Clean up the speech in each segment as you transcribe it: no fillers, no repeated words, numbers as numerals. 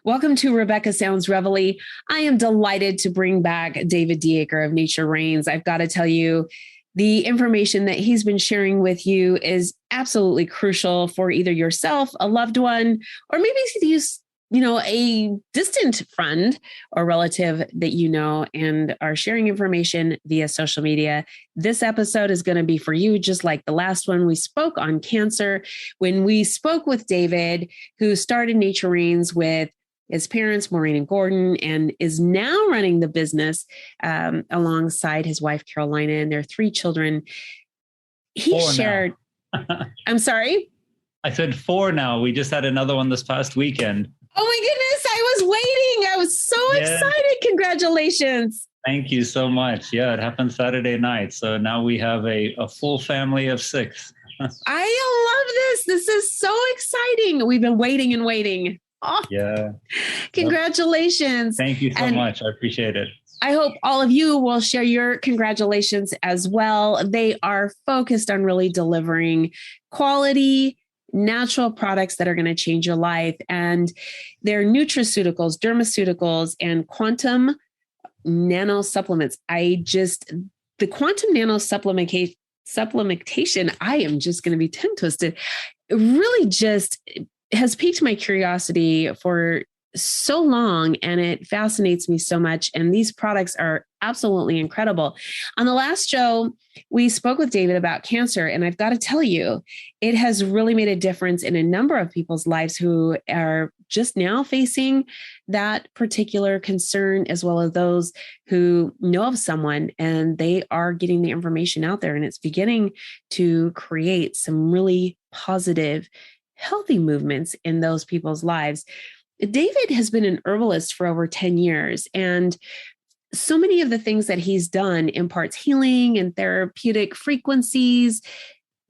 Welcome to Rebecca Sounds Reveille. I am delighted to bring back David Dacre of Nature Reigns. I've got to tell you, the information that he's been sharing with you is absolutely crucial for either yourself, a loved one, or maybe a distant friend or relative that you know and are sharing information via social media. This episode is going to be for you, just like the last one. We spoke on cancer when we spoke with David, who started Nature Reigns with his parents, Maureen and Gordon, and is now running the business alongside his wife, Karolina, and their 3 children. He shared, I'm sorry? I said 4 now. We just had another one this past weekend. Oh my goodness, I was waiting. I was so excited. Congratulations. Thank you so much. Yeah, it happened Saturday night. So now we have a full family of 6. I love this. This is so exciting. We've been waiting and waiting. Oh, yeah. Congratulations. Thank you so much. I appreciate it. I hope all of you will share your congratulations as well. They are focused on really delivering quality, natural products that are going to change your life. And they're nutraceuticals, dermaceuticals, and quantum nano supplements. The quantum nano supplementation, I am just going to be tongue twisted. It really just has piqued my curiosity for so long, and it fascinates me so much. And these products are absolutely incredible. On the last show, we spoke with David about cancer, and I've got to tell you, it has really made a difference in a number of people's lives who are just now facing that particular concern, as well as those who know of someone and they are getting the information out there, and it's beginning to create some really positive, healthy movements in those people's lives. David has been an herbalist for over 10 years, and so many of the things that he's done imparts healing and therapeutic frequencies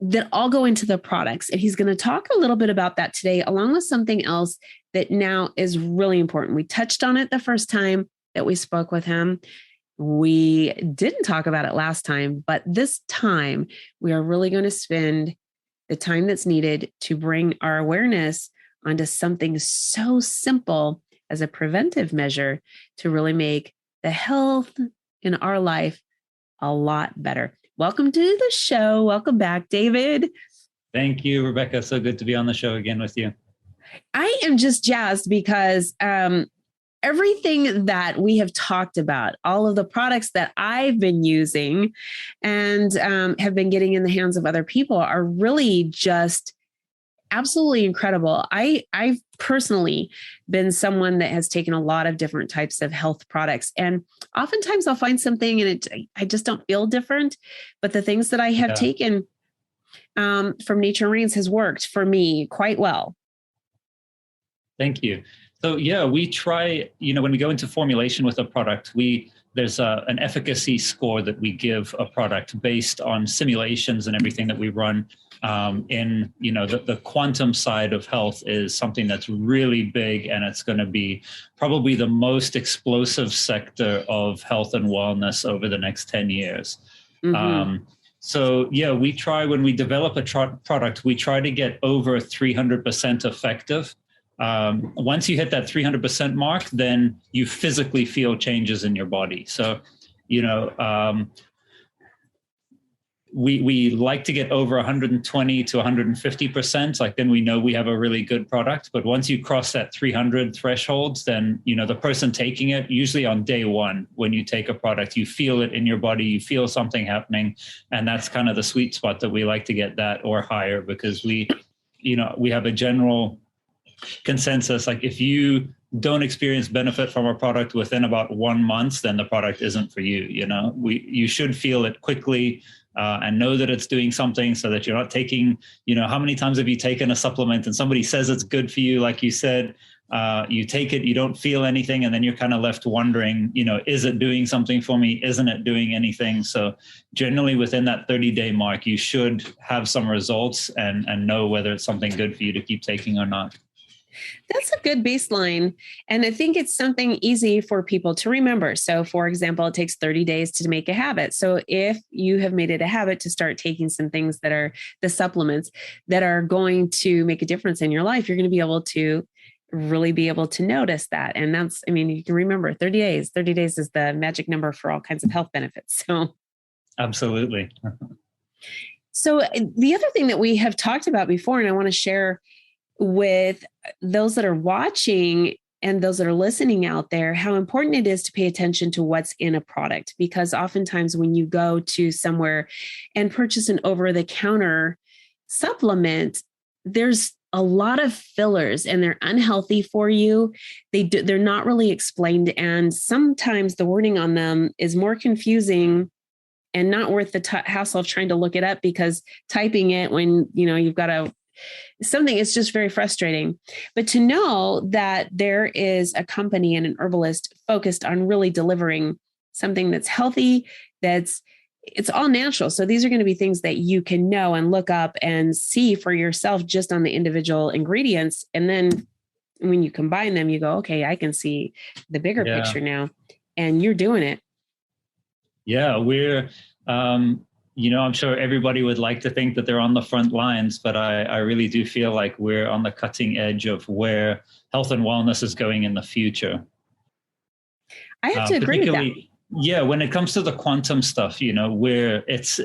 that all go into the products. And he's going to talk a little bit about that today, along with something else that now is really important. We touched on it the first time that we spoke with him. We didn't talk about it last time, but this time we are really going to spend the time that's needed to bring our awareness onto something so simple as a preventive measure to really make the health in our life a lot better. Welcome to the show. Welcome back, David. Thank you, Rebecca. So good to be on the show again with you. I am just jazzed because everything that we have talked about, all of the products that I've been using and have been getting in the hands of other people are really just absolutely incredible. I've personally been someone that has taken a lot of different types of health products, and oftentimes I'll find something and I just don't feel different. But the things that I have taken from Nature Reigns has worked for me quite well. Thank you. So we try, when we go into formulation with a product, there's an efficacy score that we give a product based on simulations and everything that we run. The quantum side of health is something that's really big, and it's going to be probably the most explosive sector of health and wellness over the next 10 years. Mm-hmm. We try, when we develop a product, we try to get over 300% effective. Once you hit that 300% mark, then you physically feel changes in your body. So, we like to get over 120 to 150%. Like, then we know we have a really good product. But once you cross that 300 thresholds, then, the person taking it, usually on day one, when you take a product, you feel it in your body, you feel something happening. And that's kind of the sweet spot that we like to get that or higher, because we have a general consensus. Like, if you don't experience benefit from a product within about 1 month, then the product isn't for you. You should feel it quickly and know that it's doing something, so that you're not taking, how many times have you taken a supplement and somebody says it's good for you, like you said, you take it, you don't feel anything, and then you're kind of left wondering, is it doing something for me? Isn't it doing anything? So generally within that 30-day mark, you should have some results and know whether it's something good for you to keep taking or not. That's a good baseline. And I think it's something easy for people to remember. So for example, it takes 30 days to make a habit. So if you have made it a habit to start taking some things that are the supplements that are going to make a difference in your life, you're going to be able to really be able to notice that. And that's, I mean, you can remember 30 days. 30 days is the magic number for all kinds of health benefits. So absolutely. So the other thing that we have talked about before, and I want to share with those that are watching and those that are listening out there, how important it is to pay attention to what's in a product. Because oftentimes when you go to somewhere and purchase an over-the-counter supplement, there's a lot of fillers and they're unhealthy for you. They're not really explained. And sometimes the wording on them is more confusing and not worth the hassle of trying to look it up, because typing it when, you've got something, it's just very frustrating. But to know that there is a company and an herbalist focused on really delivering something that's healthy, it's all natural. So these are going to be things that you can know and look up and see for yourself just on the individual ingredients. And then when you combine them, you go, okay, I can see the bigger picture now, and you're doing it. Yeah, we're, I'm sure everybody would like to think that they're on the front lines, but I really do feel like we're on the cutting edge of where health and wellness is going in the future. I have to agree with that. Yeah, when it comes to the quantum stuff, where it's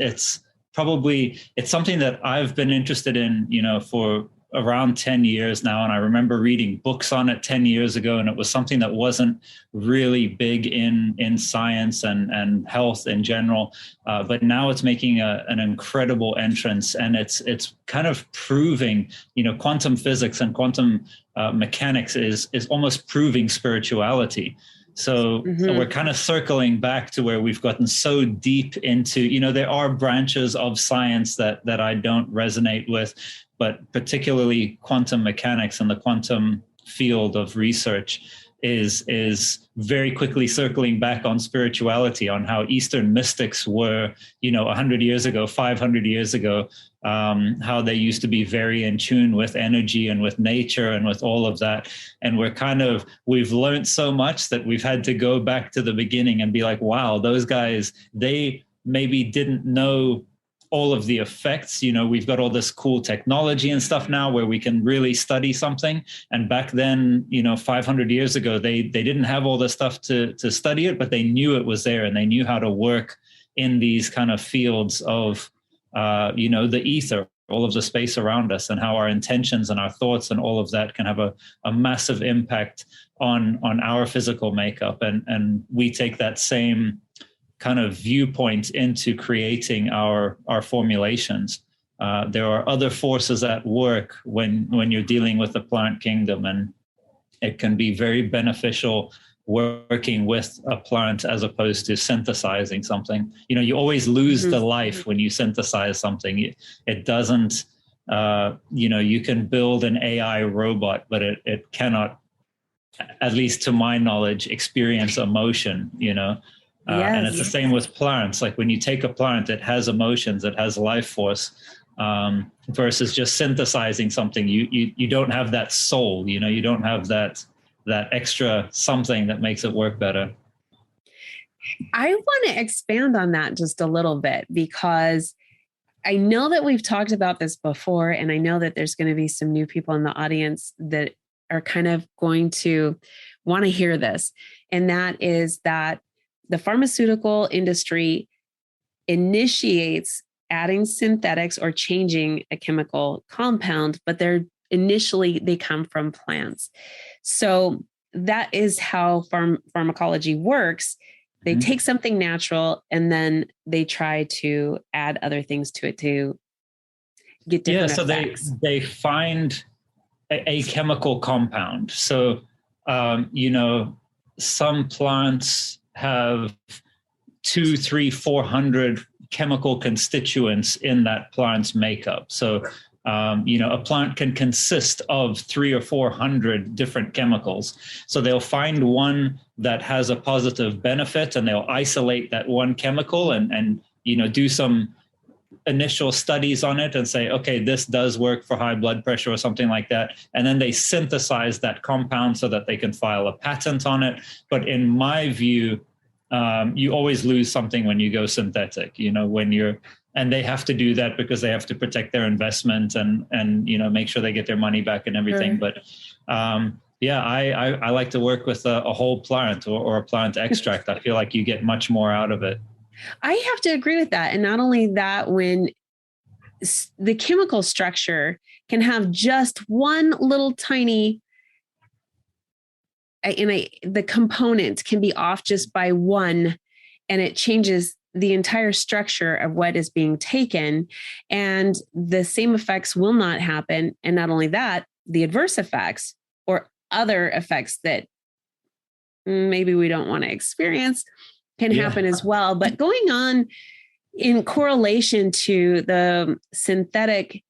something that I've been interested in, for around 10 years now. And I remember reading books on it 10 years ago, and it was something that wasn't really big in science and health in general. But now it's making an incredible entrance, and it's kind of proving, quantum physics and quantum mechanics is almost proving spirituality. So we're kind of circling back to where we've gotten so deep into, there are branches of science that I don't resonate with, but particularly quantum mechanics and the quantum field of research is very quickly circling back on spirituality, on how Eastern mystics were, 100 years ago, 500 years ago, how they used to be very in tune with energy and with nature and with all of that. And we've learned so much that we've had to go back to the beginning and be like, wow, those guys, they maybe didn't know all of the effects. We've got all this cool technology and stuff now where we can really study something. And back then, 500 years ago, they didn't have all this stuff to study it, but they knew it was there, and they knew how to work in these kind of fields of, the ether, all of the space around us, and how our intentions and our thoughts and all of that can have a massive impact on our physical makeup. And we take that same kind of viewpoint into creating our formulations. There are other forces at work when you're dealing with the plant kingdom, and it can be very beneficial working with a plant as opposed to synthesizing something. You always lose the life when you synthesize something. It doesn't, you can build an AI robot, but it cannot, at least to my knowledge, experience emotion, Yes. And it's the same with plants. Like when you take a plant, it has emotions, it has life force, versus just synthesizing something. You don't have that soul, you don't have that extra something that makes it work better. I want to expand on that just a little bit, because I know that we've talked about this before, and I know that there's going to be some new people in the audience that are kind of going to want to hear this. And that is that the pharmaceutical industry initiates adding synthetics or changing a chemical compound, but they come from plants. So that is how pharmacology works. They take something natural and then they try to add other things to it to get different effects. So they find a chemical compound. So, some plants have 200, 300, 400 chemical constituents in that plant's makeup. So, a plant can consist of 300 or 400 different chemicals. So they'll find one that has a positive benefit, and they'll isolate that one chemical and do some initial studies on it and say, okay, this does work for high blood pressure or something like that. And then they synthesize that compound so that they can file a patent on it. But in my view, you always lose something when you go synthetic, and they have to do that because they have to protect their investment and make sure they get their money back and everything. But Yeah, I like to work with a whole plant or a plant extract. I feel like you get much more out of it. I have to agree with that. And not only that, when the chemical structure can have just one little tiny, the component can be off just by one, and it changes the entire structure of what is being taken, and the same effects will not happen. And not only that, the adverse effects or other effects that maybe we don't want to experience can happen as well. But going on in correlation to the synthetic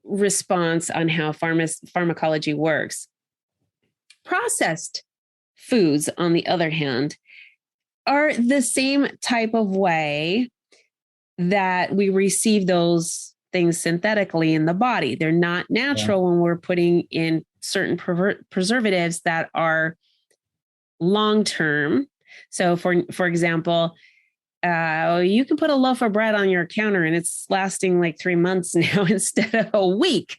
response on how pharmacology works, processed foods, on the other hand, are the same type of way that we receive those things synthetically in the body. They're not natural when we're putting in certain preservatives that are long-term. So for example, you can put a loaf of bread on your counter and it's lasting like 3 months now instead of a week.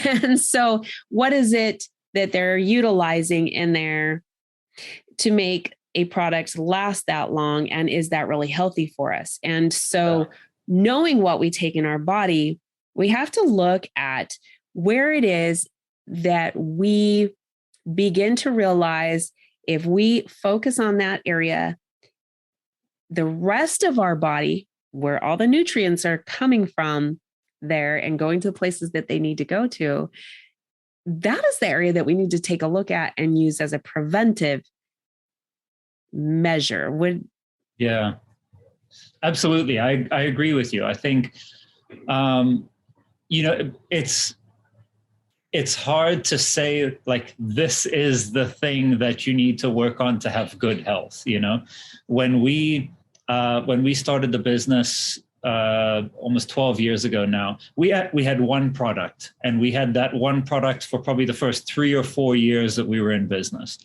And so what is it that they're utilizing in there to make a product last that long? And is that really healthy for us? And so knowing what we take in our body, we have to look at where it is that we begin to realize if we focus on that area, the rest of our body, where all the nutrients are coming from there and going to the places that they need to go to, that is the area that we need to take a look at and use as a preventive measure. Yeah, absolutely. I agree with you. I think, it's hard to say like, this is the thing that you need to work on to have good health. When we started the business, almost 12 years ago now, we had one product, and we had that one product for probably the first 3 or 4 years that we were in business.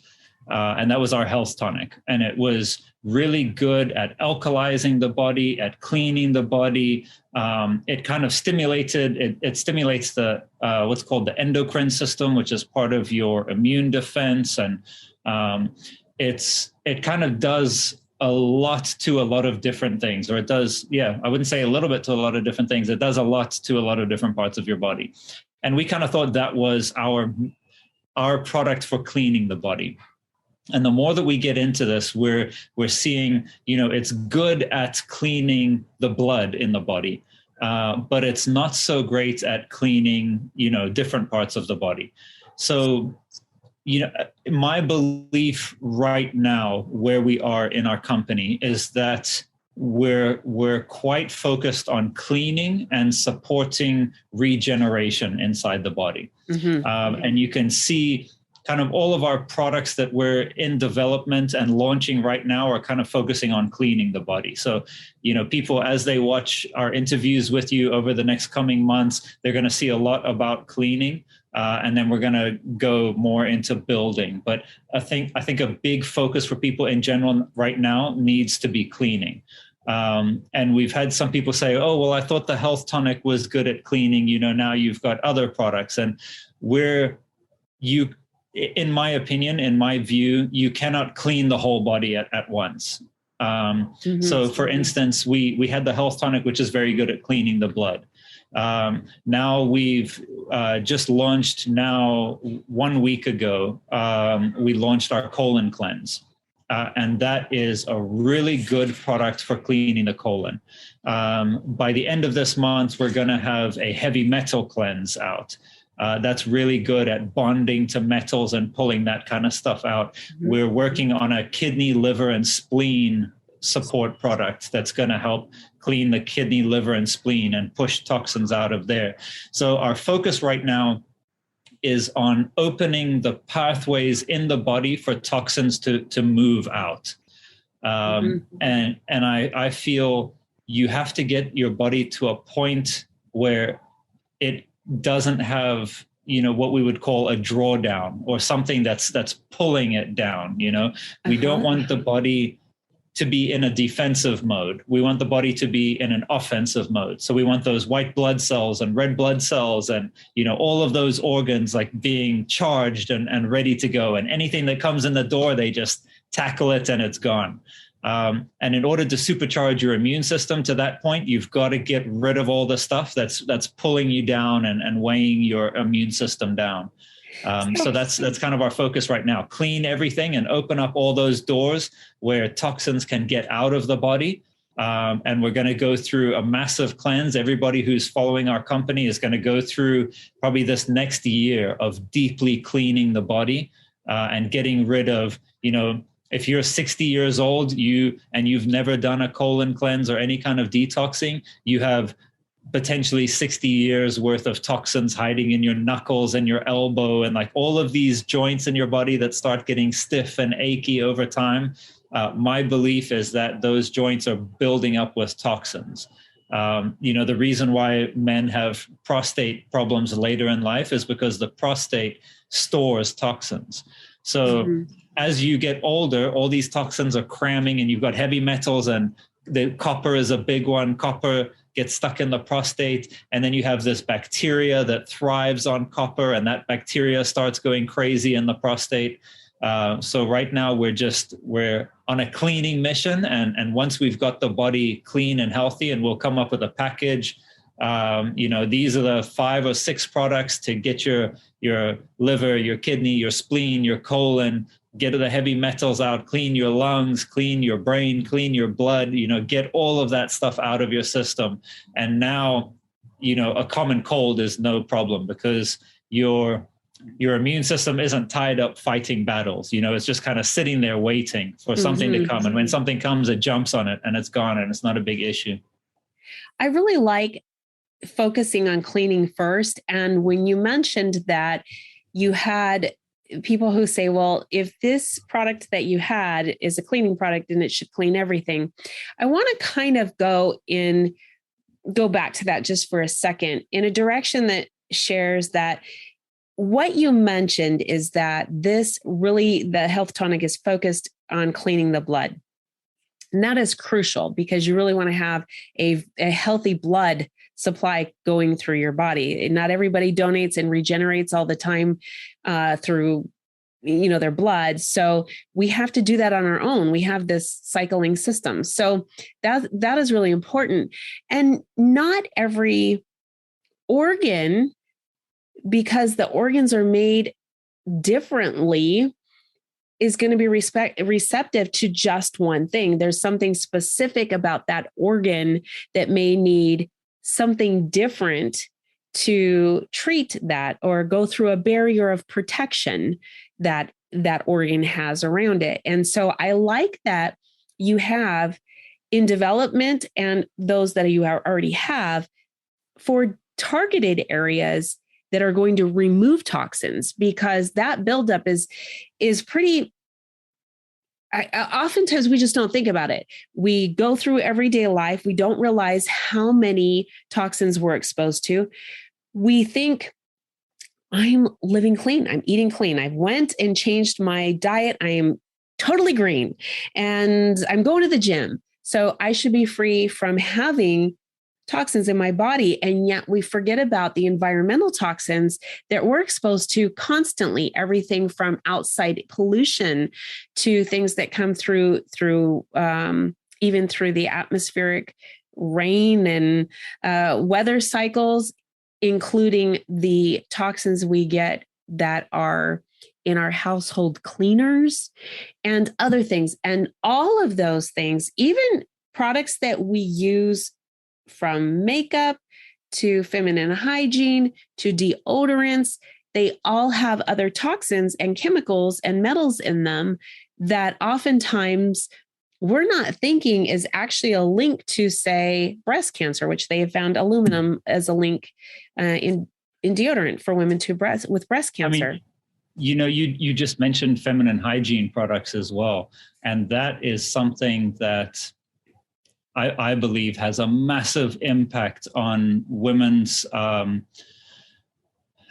And that was our health tonic. And it was really good at alkalizing the body, at cleaning the body. It kind of stimulated, it stimulates the what's called the endocrine system, which is part of your immune defense. And it kind of does a lot to a lot of different things, or it does, I wouldn't say a little bit to a lot of different things. It does a lot to a lot of different parts of your body. And we kind of thought that was our product for cleaning the body. And the more that we get into this, we're seeing, it's good at cleaning the blood in the body, but it's not so great at cleaning, different parts of the body. So, my belief right now, where we are in our company, is that we're quite focused on cleaning and supporting regeneration inside the body. Mm-hmm. And you can see kind of all of our products that we're in development and launching right now are kind of focusing on cleaning the body. So, people, as they watch our interviews with you over the next coming months, they're going to see a lot about cleaning. And then we're going to go more into building. But I think a big focus for people in general right now needs to be cleaning. And we've had some people say, oh, well, I thought the health tonic was good at cleaning. Now you've got other products. And in my opinion, in my view, you cannot clean the whole body at once. Mm-hmm. So for instance, we had the health tonic, which is very good at cleaning the blood. Now we've just launched 1 week ago, we launched our colon cleanse. And that is a really good product for cleaning the colon. By the end of this month, we're going to have a heavy metal cleanse out. That's really good at bonding to metals and pulling that kind of stuff out. Mm-hmm. We're working on a kidney, liver, and spleen support product that's going to help clean the kidney, liver, and spleen and push toxins out of there. So our focus right now is on opening the pathways in the body for toxins to move out. And I feel you have to get your body to a point where it doesn't have, what we would call a drawdown or something that's pulling it down. We don't want the body to be in a defensive mode. We want the body to be in an offensive mode. So we want those white blood cells and red blood cells and, all of those organs like being charged and ready to go. And anything that comes in the door, they just tackle it and it's gone. And in order to supercharge your immune system to that point, you've got to get rid of all the stuff that's pulling you down and weighing your immune system down. So that's kind of our focus right now. Clean everything and open up all those doors where toxins can get out of the body. And we're going to go through a massive cleanse. Everybody who's following our company is going to go through probably this next year of deeply cleaning the body and getting rid of, if you're 60 years old, you've never done a colon cleanse or any kind of detoxing, you have potentially 60 years worth of toxins hiding in your knuckles and your elbow and like all of these joints in your body that start getting stiff and achy over time. My belief is that those joints are building up with toxins. The reason why men have prostate problems later in life is because the prostate stores toxins. So as you get older, all these toxins are cramming and you've got heavy metals, and the copper is a big one. Copper gets stuck in the prostate, and then you have this bacteria that thrives on copper, and that bacteria starts going crazy in the prostate. So right now we're on a cleaning mission, and once we've got the body clean and healthy, and we'll come up with a package. These are the 5 or 6 products to get your liver, your kidney, your spleen, your colon, get the heavy metals out, clean your lungs, clean your brain, clean your blood, get all of that stuff out of your system. And now, a common cold is no problem because your immune system isn't tied up fighting battles. It's just kind of sitting there waiting for something to come. And when something comes, it jumps on it and it's gone and it's not a big issue. I really like focusing on cleaning first. And when you mentioned that you had people who say, well, if this product that you had is a cleaning product and it should clean everything, I want to kind of go back to that just for a second in a direction that shares that what you mentioned is that the health tonic is focused on cleaning the blood. And that is crucial because you really want to have a healthy blood supply going through your body. Not everybody donates and regenerates all the time through their blood. So we have to do that on our own. We have this cycling system. So that is really important. And not every organ, because the organs are made differently, is going to be receptive to just one thing. There's something specific about that organ that may need something different to treat that or go through a barrier of protection that organ has around it. And so I like that you have in development and those that you already have for targeted areas that are going to remove toxins, because that buildup is pretty. Oftentimes we just don't think about it. We go through everyday life. We don't realize how many toxins we're exposed to. We think, I'm living clean. I'm eating clean. I went and changed my diet. I am totally green and I'm going to the gym. So I should be free from having toxins in my body. And yet we forget about the environmental toxins that we're exposed to constantly, everything from outside pollution to things that come through even through the atmospheric rain and weather cycles, including the toxins we get that are in our household cleaners and other things. And all of those things, even products that we use from makeup to feminine hygiene to deodorants, they all have other toxins and chemicals and metals in them that oftentimes we're not thinking is actually a link to, say, breast cancer, which they have found aluminum as a link in deodorant for women with breast cancer. I mean, you just mentioned feminine hygiene products as well. And that is something that I believe has a massive impact on women's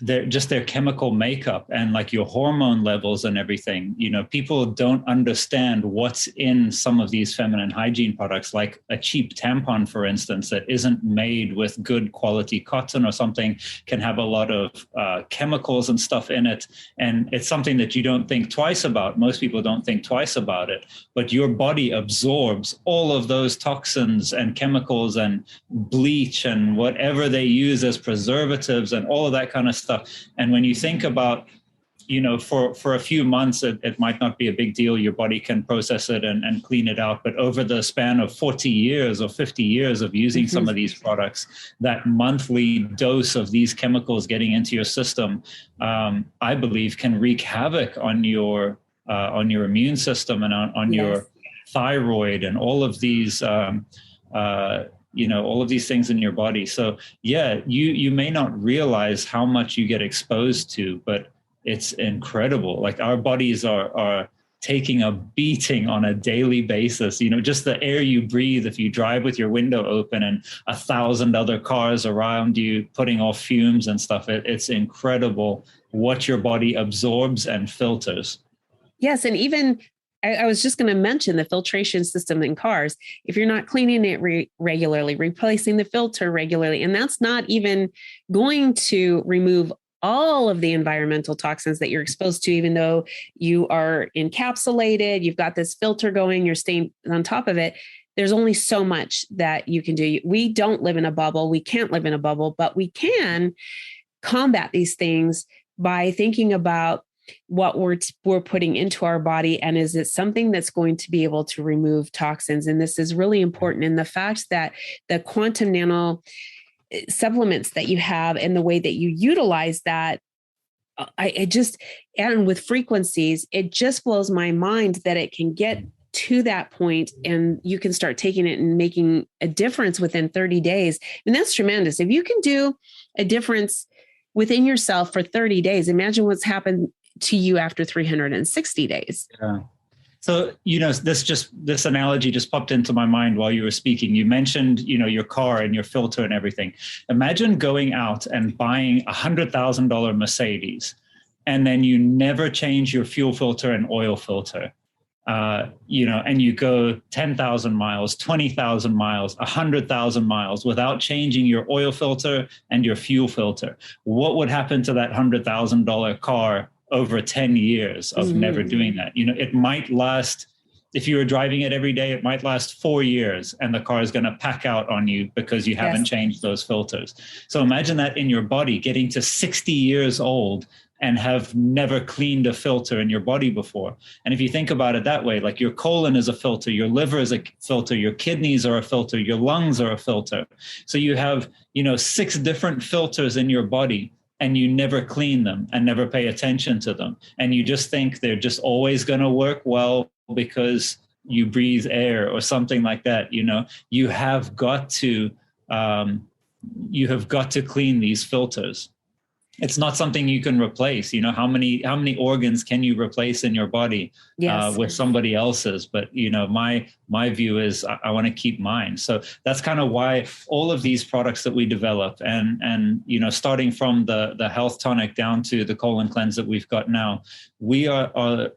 their chemical makeup and like your hormone levels and everything. People don't understand what's in some of these feminine hygiene products, like a cheap tampon, for instance, that isn't made with good quality cotton or something, can have a lot of chemicals and stuff in it. And it's something that you don't think twice about. Most people don't think twice about it, but your body absorbs all of those toxins and chemicals and bleach and whatever they use as preservatives and all of that kind of stuff. And when you think about, for a few months, it might not be a big deal. Your body can process it and clean it out. But over the span of 40 years or 50 years of using some of these products, that monthly dose of these chemicals getting into your system, I believe, can wreak havoc on your immune system and on your thyroid and all of these all of these things in your body. So yeah, you may not realize how much you get exposed to, but it's incredible. Like our bodies are taking a beating on a daily basis. Just the air you breathe, if you drive with your window open and 1,000 other cars around you putting off fumes and stuff, it's incredible what your body absorbs and filters. Yes. And even I was just going to mention the filtration system in cars. If you're not cleaning it regularly, replacing the filter regularly, and that's not even going to remove all of the environmental toxins that you're exposed to, even though you are encapsulated, you've got this filter going, you're staying on top of it. There's only so much that you can do. We don't live in a bubble. We can't live in a bubble, but we can combat these things by thinking about what we're putting into our body, and is it something that's going to be able to remove toxins? And this is really important. And the fact that the quantum nano supplements that you have and the way that you utilize that, and with frequencies, it just blows my mind that it can get to that point and you can start taking it and making a difference within 30 days. And that's tremendous. If you can do a difference within yourself for 30 days, imagine what's happened to you after 360 days. Yeah. So, this analogy just popped into my mind while you were speaking. You mentioned, your car and your filter and everything. Imagine going out and buying $100,000 Mercedes, and then you never change your fuel filter and oil filter. And you go 10,000 miles, 20,000 miles, 100,000 miles without changing your oil filter and your fuel filter. What would happen to that $100,000 car over 10 years of never doing that? It might last, if you were driving it every day, it might last 4 years and the car is going to pack out on you because you haven't changed those filters. So imagine that in your body, getting to 60 years old and have never cleaned a filter in your body before. And if you think about it that way, like your colon is a filter, your liver is a filter, your kidneys are a filter, your lungs are a filter. So you have, 6 different filters in your body, and you never clean them and never pay attention to them. And you just think they're just always going to work well because you breathe air or something like that. You have got to clean these filters. It's not something you can replace. How many organs can you replace in your body with somebody else's? But my view is I want to keep mine. So that's kind of why all of these products that we develop, and starting from the health tonic down to the colon cleanse that we've got now, we are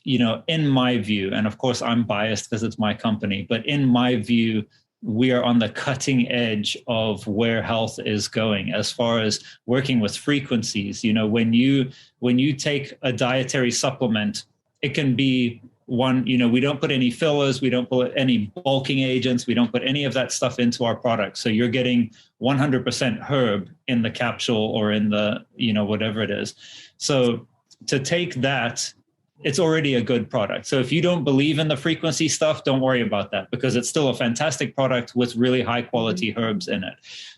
in my view, and of course I'm biased because it's my company, but in my view, we are on the cutting edge of where health is going as far as working with frequencies. When you take a dietary supplement, it can be one, we don't put any fillers, we don't put any bulking agents, we don't put any of that stuff into our product. So you're getting 100% herb in the capsule or in the, whatever it is. So to take that, it's already a good product. So if you don't believe in the frequency stuff, don't worry about that, because it's still a fantastic product with really high quality herbs in it.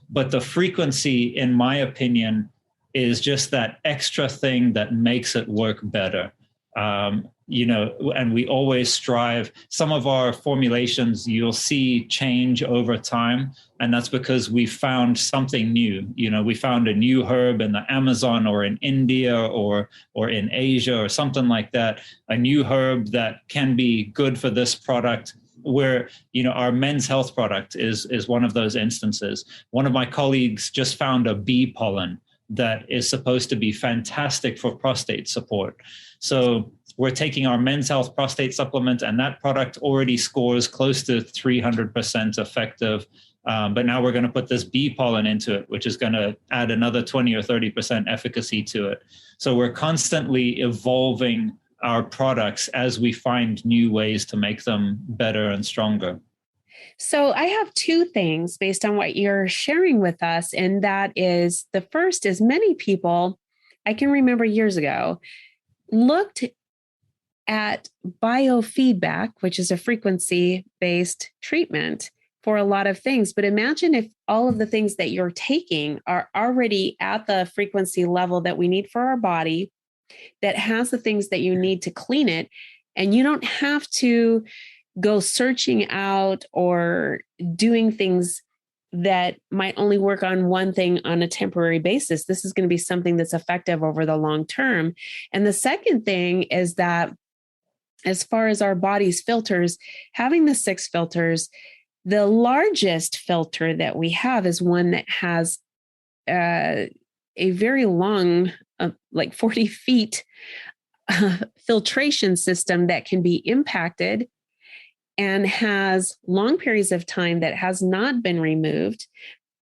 But the frequency, in my opinion, is just that extra thing that makes it work better. And we always strive. Some of our formulations you'll see change over time, and that's because we found something new. We found a new herb in the Amazon or in India or in Asia or something like that, a new herb that can be good for this product. Where our men's health product is one of those instances. One of my colleagues just found a bee pollen that is supposed to be fantastic for prostate support. So we're taking our Men's Health prostate supplement, and that product already scores close to 300% effective. But now we're going to put this bee pollen into it, which is going to add another 20 or 30% efficacy to it. So we're constantly evolving our products as we find new ways to make them better and stronger. So I have two things based on what you're sharing with us. And that is, the first is, many people, I can remember years ago, looked at biofeedback, which is a frequency-based treatment for a lot of things. But imagine if all of the things that you're taking are already at the frequency level that we need for our body, that has the things that you need to clean it, and you don't have to go searching out or doing things that might only work on one thing on a temporary basis. This is going to be something that's effective over the long term. And the second thing is that as far as our body's filters, having the 6 filters, the largest filter that we have is one that has a very long, like 40 feet filtration system that can be impacted and has long periods of time that has not been removed.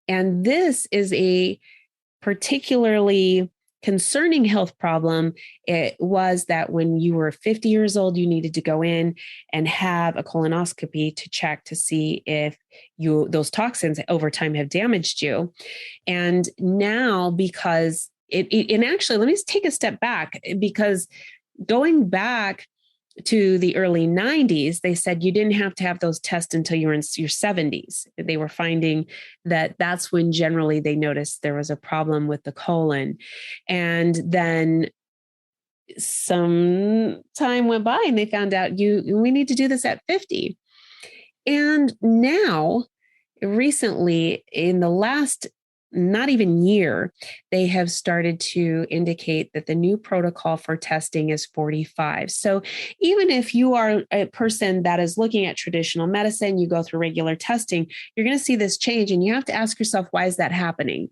And this is a particularly concerning health problem. It was that when you were 50 years old, you needed to go in and have a colonoscopy to check to see if those toxins over time have damaged you. And now, because and actually, let me take a step back, because going back to the early 90s, they said you didn't have to have those tests until you were in your 70s. They were finding that that's when generally they noticed there was a problem with the colon. And then some time went by and they found out we need to do this at 50. And now, recently, in the last not even year, they have started to indicate that the new protocol for testing is 45. So even if you are a person that is looking at traditional medicine, you go through regular testing, you're going to see this change. And you have to ask yourself, why is that happening?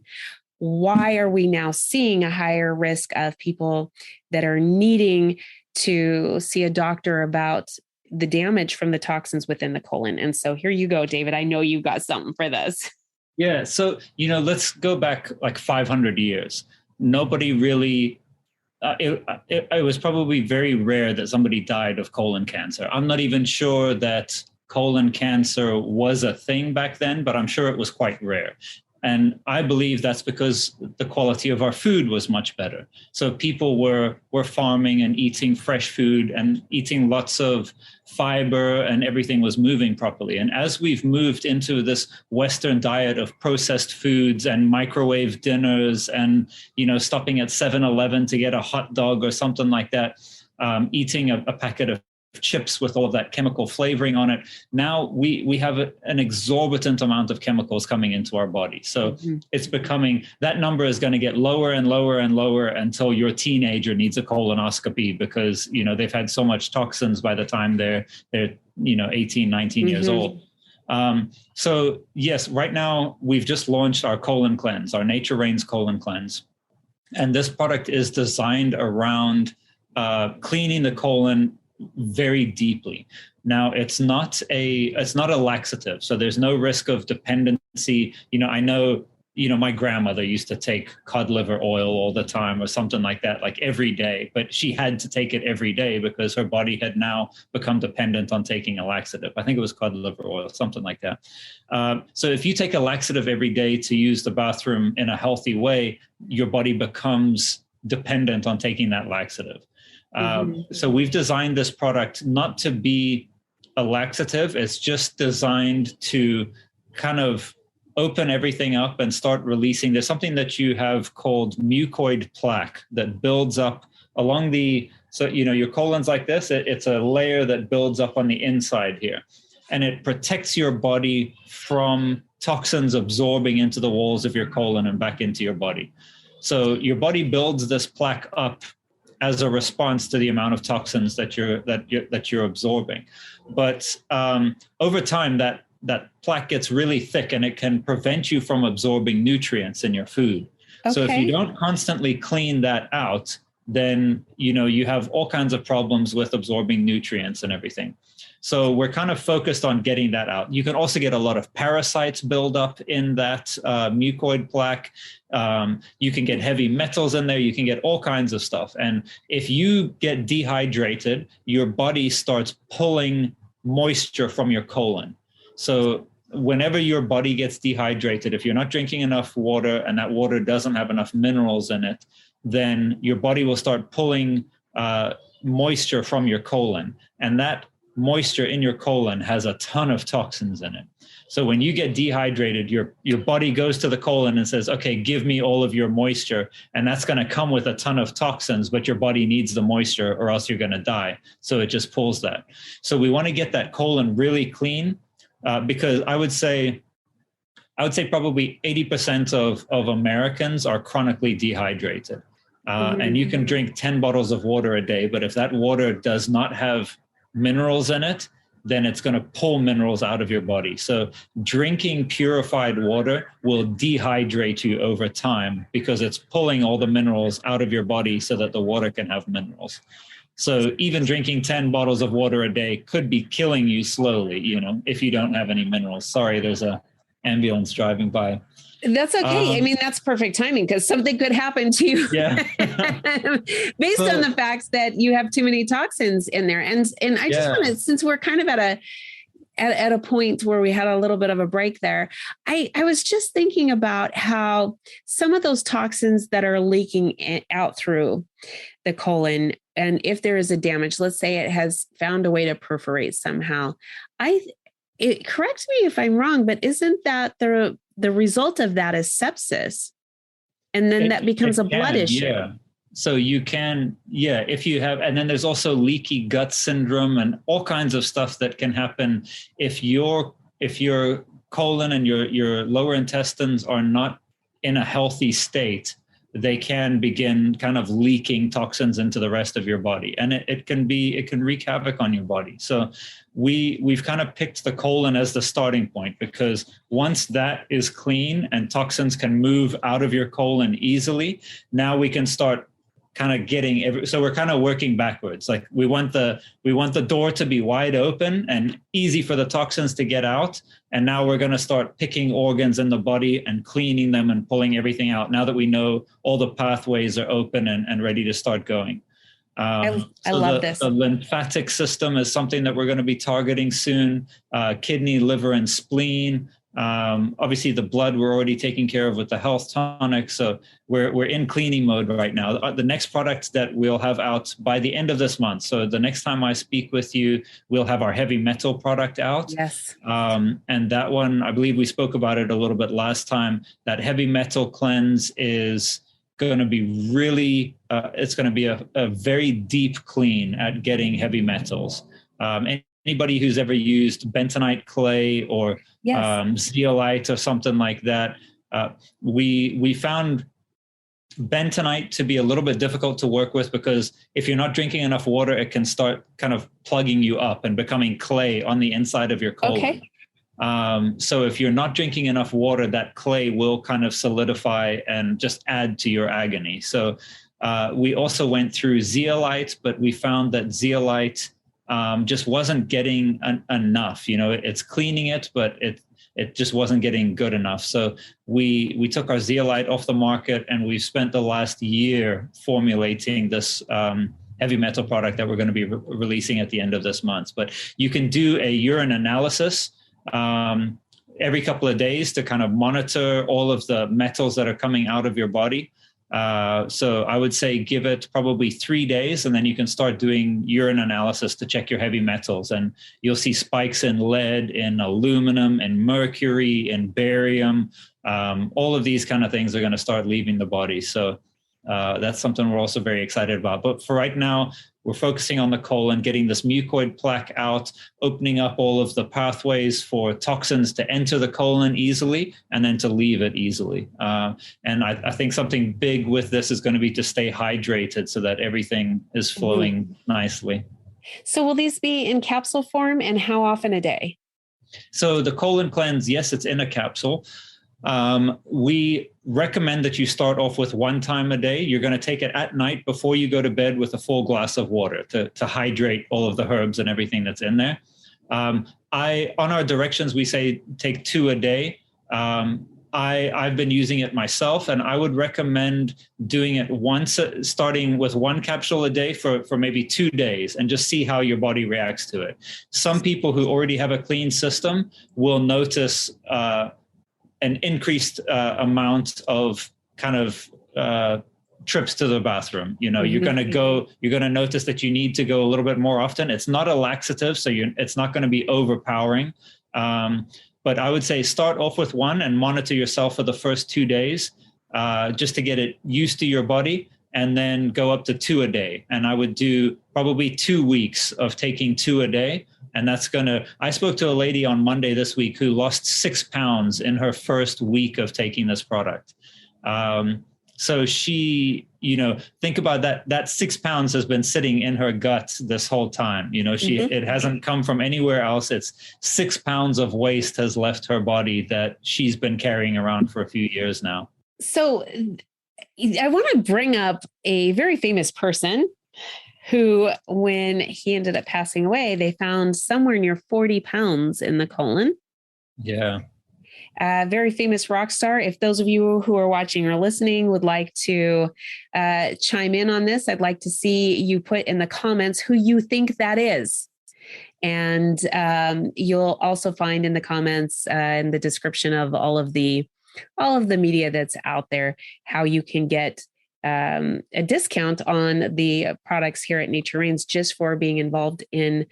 Why are we now seeing a higher risk of people that are needing to see a doctor about the damage from the toxins within the colon? And so here you go, David. I know you've got something for this. Yeah. So, let's go back like 500 years. Nobody really, it was probably very rare that somebody died of colon cancer. I'm not even sure that colon cancer was a thing back then, but I'm sure it was quite rare. And I believe that's because the quality of our food was much better. So people were farming and eating fresh food and eating lots of fiber, and everything was moving properly. And as we've moved into this Western diet of processed foods and microwave dinners and, stopping at 7-Eleven to get a hot dog or something like that, eating a packet of chips with all of that chemical flavoring on it. Now we have an exorbitant amount of chemicals coming into our body. So it's becoming, that number is going to get lower and lower and lower until your teenager needs a colonoscopy because, they've had so much toxins by the time they're 18, 19 years old. So yes, right now we've just launched our colon cleanse, our Nature Reigns colon cleanse. And this product is designed around cleaning the colon very deeply. Now, it's not a laxative, so there's no risk of dependency. I know, my grandmother used to take cod liver oil all the time or something like that, like every day, but she had to take it every day because her body had now become dependent on taking a laxative. I think it was cod liver oil, something like that. So if you take a laxative every day to use the bathroom in a healthy way, your body becomes dependent on taking that laxative. So we've designed this product not to be a laxative. It's just designed to kind of open everything up and start releasing. There's something that you have called mucoid plaque that builds up along your colon's like this. It's a layer that builds up on the inside here. And it protects your body from toxins absorbing into the walls of your colon and back into your body. So your body builds this plaque up as a response to the amount of toxins that you're absorbing. But over time, that plaque gets really thick and it can prevent you from absorbing nutrients in your food. So if you don't constantly clean that out, then, you have all kinds of problems with absorbing nutrients and everything. So we're kind of focused on getting that out. You can also get a lot of parasites build up in that mucoid plaque. You can get heavy metals in there. You can get all kinds of stuff. And if you get dehydrated, your body starts pulling moisture from your colon. So whenever your body gets dehydrated, if you're not drinking enough water and that water doesn't have enough minerals in it, then your body will start pulling moisture from your colon. And that moisture in your colon has a ton of toxins in it. So when you get dehydrated, your body goes to the colon and says, okay, give me all of your moisture. And that's going to come with a ton of toxins, but your body needs the moisture or else you're going to die. So it just pulls that. So we want to get that colon really clean because I would say probably 80% of Americans are chronically dehydrated. And you can drink 10 bottles of water a day, but if that water does not have minerals in it, then it's going to pull minerals out of your body. So drinking purified water will dehydrate you over time because it's pulling all the minerals out of your body so that the water can have minerals. So even drinking 10 bottles of water a day could be killing you slowly, if you don't have any minerals. Sorry, there's a ambulance driving by. That's okay. I mean, that's perfect timing because something could happen to you based on the facts that you have too many toxins in there. And I just want to, since we're kind of at a point where we had a little bit of a break there, I was just thinking about how some of those toxins that are leaking out through the colon, and if there is a damage, let's say it has found a way to perforate somehow, correct me if I'm wrong, but isn't that the result of that is sepsis? And then that becomes a blood issue. Yeah. So you can, if you have, and then there's also leaky gut syndrome and all kinds of stuff that can happen if your colon and your lower intestines are not in a healthy state. They can begin kind of leaking toxins into the rest of your body, and it can wreak havoc on your body. So we've kind of picked the colon as the starting point because once that is clean and toxins can move out of your colon easily, now we can start kind of getting so we're kind of working backwards. Like we want the door to be wide open and easy for the toxins to get out. And now we're going to start picking organs in the body and cleaning them and pulling everything out now that we know all the pathways are open and ready to start going. I love this. The lymphatic system is something that we're going to be targeting soon. Kidney, liver, and spleen. Obviously the blood we're already taking care of with the health tonic. So we're in cleaning mode right now. The next product that we'll have out by the end of this month. So the next time I speak with you, we'll have our heavy metal product out. Yes. And that one, I believe we spoke about it a little bit last time. That heavy metal cleanse is going to be really, it's going to be a very deep clean at getting heavy metals. Anybody who's ever used bentonite clay or zeolite or something like that, we found bentonite to be a little bit difficult to work with because if you're not drinking enough water, it can start kind of plugging you up and becoming clay on the inside of your colon. Okay. So if you're not drinking enough water, that clay will kind of solidify and just add to your agony. So we also went through zeolite, but we found that zeolite just wasn't getting enough. It's cleaning it, but it just wasn't getting good enough. So we took our zeolite off the market, and we've spent the last year formulating this heavy metal product that we're going to be releasing at the end of this month. But you can do a urine analysis every couple of days to kind of monitor all of the metals that are coming out of your body. So I would say give it probably 3 days, and then you can start doing urine analysis to check your heavy metals. And you'll see spikes in lead, in aluminum, in mercury, in barium. All of these kind of things are going to start leaving the body. So that's something we're also very excited about. But for right now, we're focusing on the colon, getting this mucoid plaque out, opening up all of the pathways for toxins to enter the colon easily and then to leave it easily. And I think something big with this is going to be to stay hydrated so that everything is flowing nicely. So will these be in capsule form, and how often a day? So the colon cleanse, yes, it's in a capsule. recommend that you start off with 1 time a day. You're going to take it at night before you go to bed with a full glass of water to hydrate all of the herbs and everything that's in there. On our directions, we say take 2 a day. I've been using it myself, and I would recommend doing it once, starting with 1 capsule a day for maybe 2 days, and just see how your body reacts to it. Some people who already have a clean system will notice an increased amount of kind of trips to the bathroom. You know, you're going to notice that you need to go a little bit more often. It's not a laxative, so it's not going to be overpowering. But I would say start off with 1 and monitor yourself for the first 2 days, just to get it used to your body, and then go up to 2 a day. And I would do probably 2 weeks of taking 2 a day. And I spoke to a lady on Monday this week who lost 6 pounds in her first week of taking this product. So she, think about that 6 pounds has been sitting in her gut this whole time. It hasn't come from anywhere else. It's 6 pounds of waste has left her body that she's been carrying around for a few years now. So I want to bring up a very famous person who, when he ended up passing away, they found somewhere near 40 pounds in the colon. Yeah. Very famous rock star. If those of you who are watching or listening would like to chime in on this, I'd like to see you put in the comments who you think that is. And you'll also find in the comments, in the description of all of the media that's out there, how you can get a discount on the products here at Nature Reigns just for being involved in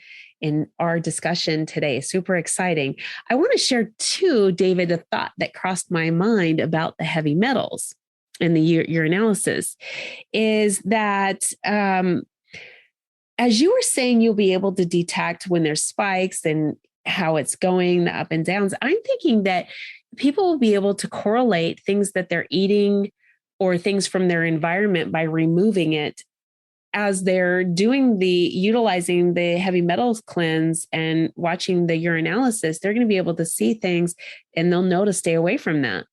our discussion today. Super exciting. I want to share too, David, a thought that crossed my mind about the heavy metals in the urinalysis is that, as you were saying, you'll be able to detect when there's spikes and how it's going, the up and downs. I'm thinking that people will be able to correlate things that they're eating or things from their environment by removing it as they're utilizing the heavy metals cleanse and watching the urinalysis. They're going to be able to see things and they'll know to stay away from that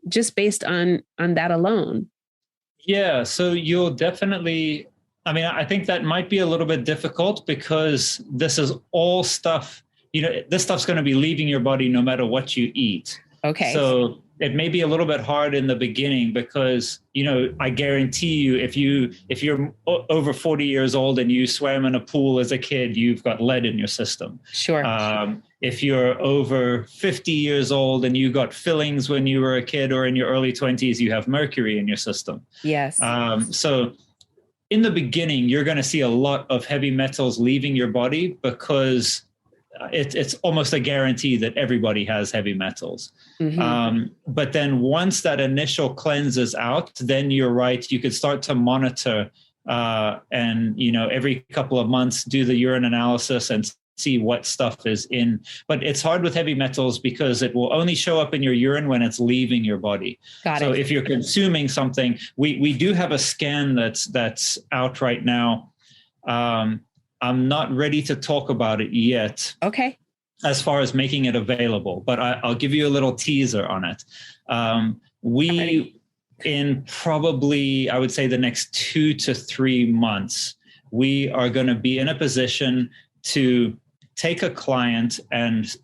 just based on that alone. Yeah. So you'll definitely, I think that might be a little bit difficult because this is all stuff, this stuff's going to be leaving your body no matter what you eat. Okay. So it may be a little bit hard in the beginning because, I guarantee you, if you're over 40 years old and you swam in a pool as a kid, you've got lead in your system. Sure. If you're over 50 years old and you got fillings when you were a kid or in your early 20s, you have mercury in your system. Yes. So in the beginning, you're going to see a lot of heavy metals leaving your body because it's almost a guarantee that everybody has heavy metals. Mm-hmm. But then once that initial cleanse is out, then you're right. You could start to monitor and, every couple of months do the urine analysis and see what stuff is in. But it's hard with heavy metals because it will only show up in your urine when it's leaving your body. So if you're consuming something, we do have a scan that's out right now. I'm not ready to talk about it yet. Okay. As far as making it available, but I'll give you a little teaser on it. In probably, I would say the next 2 to 3 months, we are going to be in a position to take a client and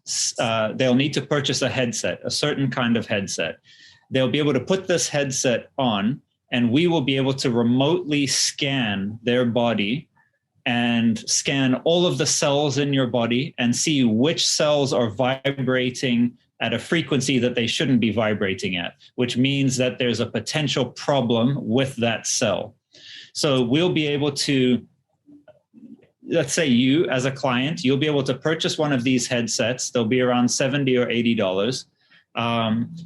they'll need to purchase a headset, a certain kind of headset. They'll be able to put this headset on and we will be able to remotely scan their body and scan all of the cells in your body and see which cells are vibrating at a frequency that they shouldn't be vibrating at, which means that there's a potential problem with that cell. So we'll be able to, let's say you as a client, you'll be able to purchase one of these headsets. They'll be around $70 or $80.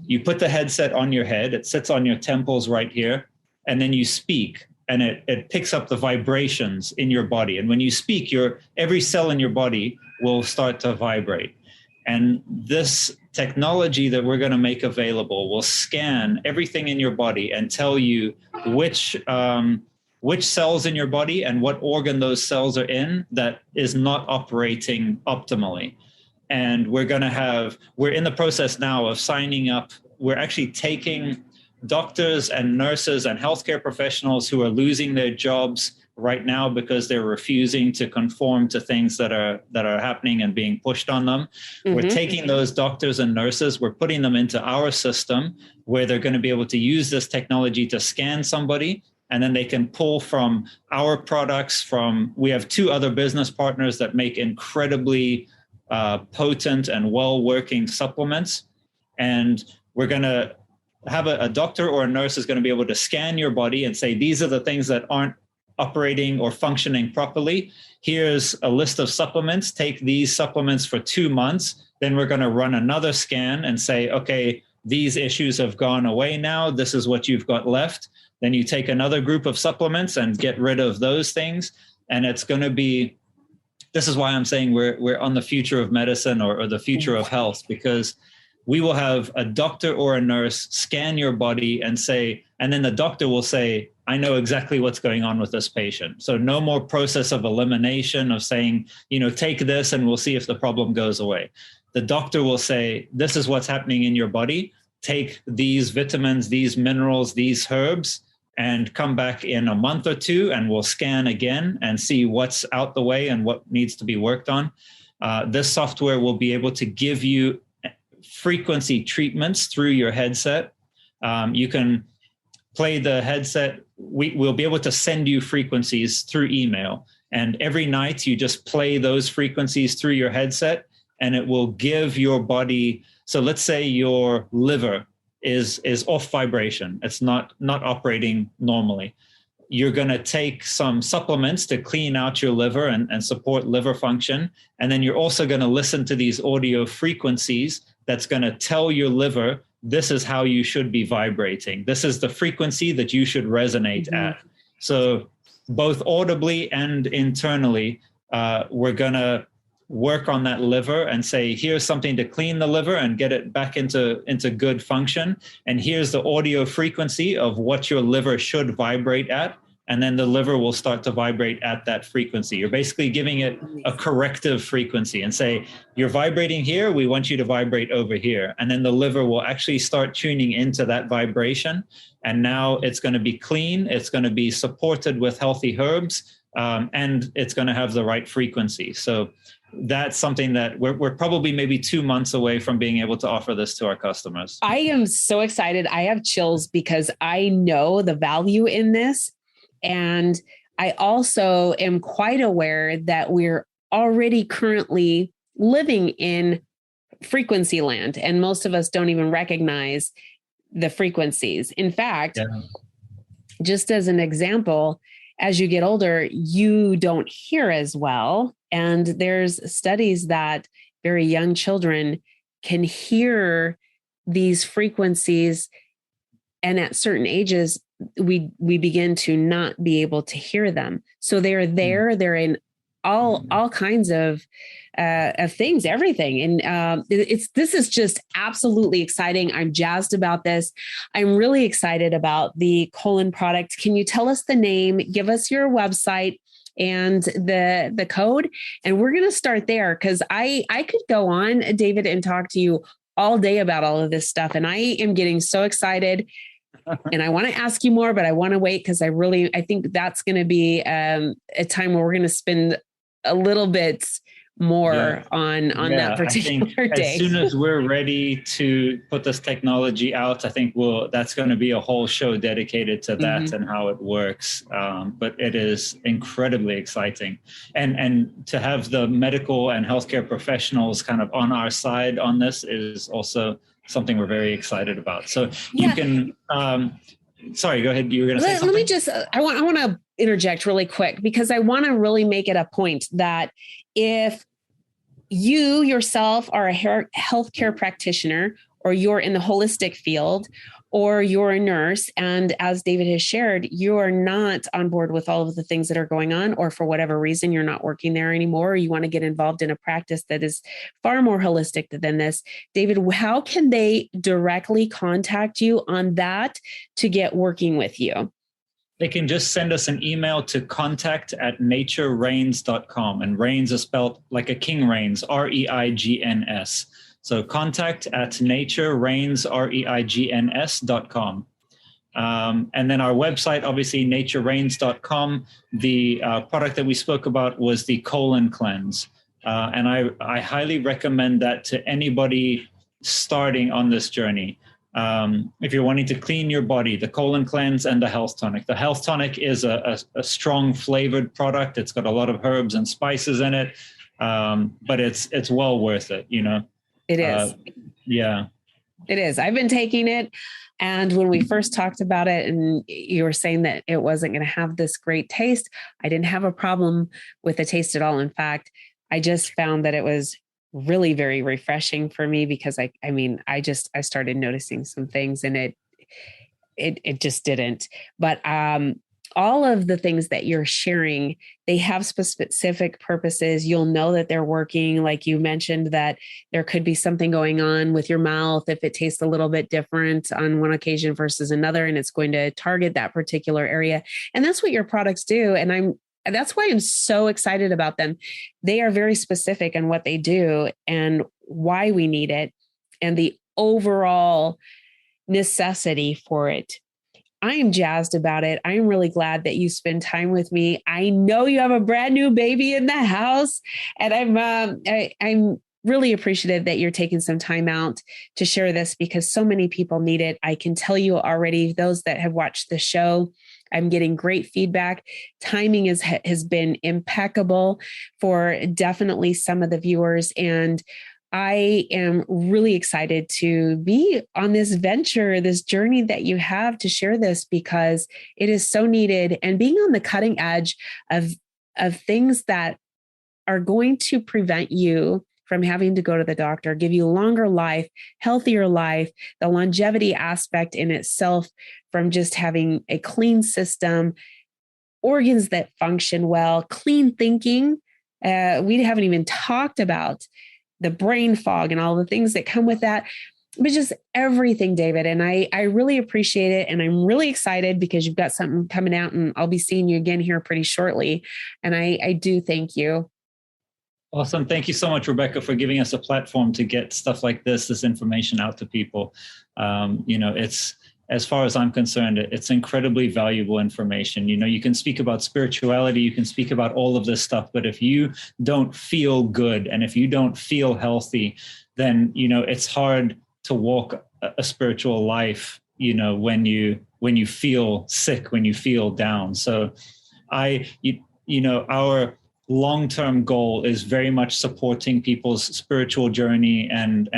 You put the headset on your head, it sits on your temples right here, and then you speak. And it picks up the vibrations in your body. And when you speak, every cell in your body will start to vibrate. And this technology that we're going to make available will scan everything in your body and tell you which cells in your body and what organ those cells are in that is not operating optimally. And we're in the process now of signing up. We're actually taking doctors and nurses and healthcare professionals who are losing their jobs right now because they're refusing to conform to things that are happening and being pushed on them. We're taking those doctors and nurses, we're putting them into our system where they're going to be able to use this technology to scan somebody, and then they can pull from our products. We have 2 other business partners that make incredibly potent and well-working supplements. And we're going to have a doctor or a nurse is going to be able to scan your body and say, these are the things that aren't operating or functioning properly. Here's a list of supplements. Take these supplements for 2 months. Then we're going to run another scan and say, okay, these issues have gone away now. This is what you've got left. Then you take another group of supplements and get rid of those things. And it's going to be, this is why I'm saying we're on the future of medicine or the future of health, because we will have a doctor or a nurse scan your body and say, and then the doctor will say, I know exactly what's going on with this patient. So no more process of elimination of saying, take this and we'll see if the problem goes away. The doctor will say, this is what's happening in your body. Take these vitamins, these minerals, these herbs, and come back in a month or 2 and we'll scan again and see what's out the way and what needs to be worked on. This software will be able to give you frequency treatments through your headset. You can play the headset. We'll be able to send you frequencies through email. And every night you just play those frequencies through your headset and it will give your body. So let's say your liver is off vibration. It's not operating normally. You're going to take some supplements to clean out your liver and support liver function. And then you're also going to listen to these audio frequencies that's going to tell your liver, this is how you should be vibrating. This is the frequency that you should resonate at. So both audibly and internally, we're going to work on that liver and say, here's something to clean the liver and get it back into good function. And here's the audio frequency of what your liver should vibrate at. And then the liver will start to vibrate at that frequency. You're basically giving it a corrective frequency and say, you're vibrating here, we want you to vibrate over here. And then the liver will actually start tuning into that vibration. And now it's going to be clean, it's going to be supported with healthy herbs, and it's going to have the right frequency. So that's something that we're probably maybe 2 months away from being able to offer this to our customers. I am so excited. I have chills because I know the value in this. And I also am quite aware that we're already currently living in frequency land, and most of us don't even recognize the frequencies. In fact, just as an example, as you get older, you don't hear as well. And there's studies that very young children can hear these frequencies. And at certain ages, we begin to not be able to hear them. So they're there, they're in all kinds of things, everything. And this is just absolutely exciting. I'm jazzed about this. I'm really excited about the colon product. Can you tell us the name, give us your website and the code? And we're going to start there because I could go on, David, and talk to you all day about all of this stuff. And I am getting so excited. And I want to ask you more, but I want to wait because I think that's going to be a time where we're going to spend a little bit more on that particular day. As soon as we're ready to put this technology out, I think that's going to be a whole show dedicated to that and how it works. But it is incredibly exciting. And to have the medical and healthcare professionals kind of on our side on this is also something we're very excited about. So you can, sorry, go ahead. You were going to say something? Let me I want to interject really quick because I want to really make it a point that if you yourself are a healthcare practitioner, or you're in the holistic field, or you're a nurse, and as David has shared, you are not on board with all of the things that are going on, or for whatever reason, you're not working there anymore, or you want to get involved in a practice that is far more holistic than this. David, how can they directly contact you on that to get working with you? They can just send us an email to contact@naturereigns.com. And reigns is spelled like a king reigns, REIGNS. So contact@naturereigns, REIGNS.com. And then our website, obviously, naturerains.com. The product that we spoke about was the colon cleanse. And I highly recommend that to anybody starting on this journey. If you're wanting to clean your body, the colon cleanse and the health tonic. The health tonic is a strong flavored product. It's got a lot of herbs and spices in it, but it's well worth it, you know. It is. Yeah. It is. I've been taking it. And when we first talked about it and you were saying that it wasn't going to have this great taste, I didn't have a problem with the taste at all. In fact, I just found that it was really very refreshing for me because I started noticing some things and it just didn't. But all of the things that you're sharing, they have specific purposes. You'll know that they're working. Like you mentioned that there could be something going on with your mouth if it tastes a little bit different on one occasion versus another, and it's going to target that particular area. And that's what your products do. And that's why I'm so excited about them. They are very specific in what they do and why we need it and the overall necessity for it. I am jazzed about it. I am really glad that you spend time with me. I know you have a brand new baby in the house, and I'm really appreciative that you're taking some time out to share this because so many people need it. I can tell you already, those that have watched the show, I'm getting great feedback. Timing has been impeccable for definitely some of the viewers, and I am really excited to be on this venture, this journey that you have to share this because it is so needed, and being on the cutting edge of things that are going to prevent you from having to go to the doctor, give you longer life, healthier life, the longevity aspect in itself from just having a clean system, organs that function well, clean thinking. We haven't even talked about the brain fog and all the things that come with that, but just everything, David. And I really appreciate it. And I'm really excited because you've got something coming out and I'll be seeing you again here pretty shortly. And I do thank you. Awesome. Thank you so much, Rebecca, for giving us a platform to get stuff like this information out to people. It's, as far as I'm concerned, it's incredibly valuable information. You know, you can speak about spirituality, you can speak about all of this stuff, but if you don't feel good and if you don't feel healthy, then, you know, it's hard to walk a spiritual life, you know, when you feel sick, when you feel down. So our long-term goal is very much supporting people's spiritual journey and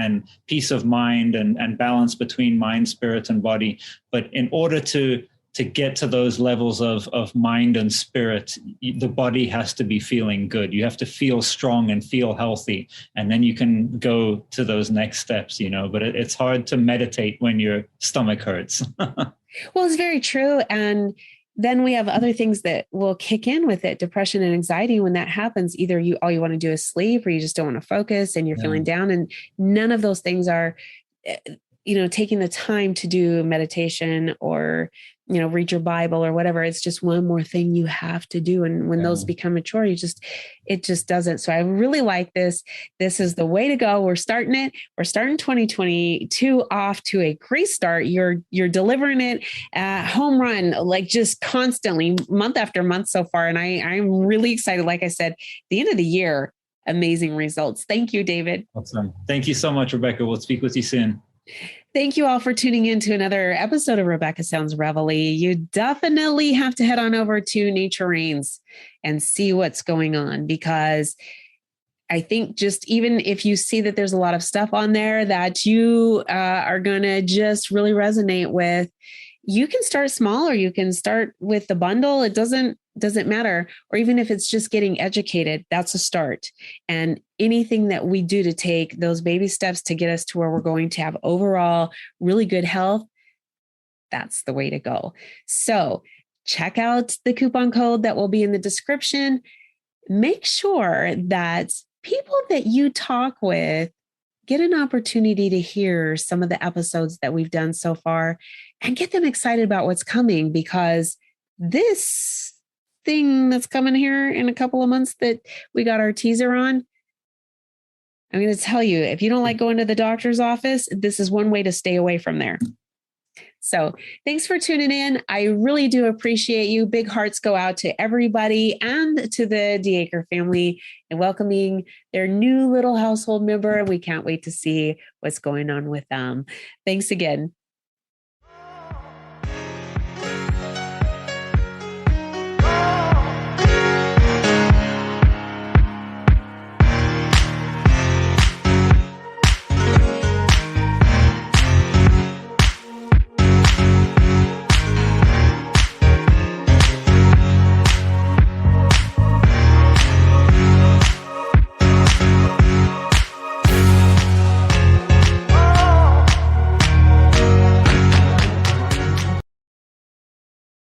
peace of mind and balance between mind, spirit, and body. But in order to get to those levels of mind and spirit, the body has to be feeling good. You have to feel strong and feel healthy, and then you can go to those next steps, you know, but it's hard to meditate when your stomach hurts. Well, it's very true. And then we have other things that will kick in with it. Depression and anxiety. When that happens, either all you want to do is sleep or you just don't want to focus and you're feeling down. And none of those things are, taking the time to do meditation or, read your Bible or whatever. It's just one more thing you have to do. And when those become mature, it just doesn't. So I really like this. This is the way to go. We're starting it. We're starting 2022 off to a great start. You're delivering it home run, like just constantly month after month so far. And I'm really excited. Like I said, the end of the year, amazing results. Thank you, David. Awesome. Thank you so much, Rebecca. We'll speak with you soon. Thank you all for tuning in to another episode of Rebecca Sounds Reveille. You definitely have to head on over to Nature Reigns and see what's going on, because I think just even if you see that there's a lot of stuff on there that you are going to just really resonate with, you can start small or you can start with the bundle. It doesn't matter. Or even if it's just getting educated, that's a start. And anything that we do to take those baby steps to get us to where we're going to have overall really good health, that's the way to go. So check out the coupon code that will be in the description. Make sure that people that you talk with get an opportunity to hear some of the episodes that we've done so far and get them excited about what's coming, because this thing that's coming here in a couple of months that we got our teaser on, I'm going to tell you, if you don't like going to the doctor's office, this is one way to stay away from there. So thanks for tuning in. I really do appreciate you. Big hearts go out to everybody and to the Dacre family and welcoming their new little household member. We can't wait to see what's going on with them. Thanks again.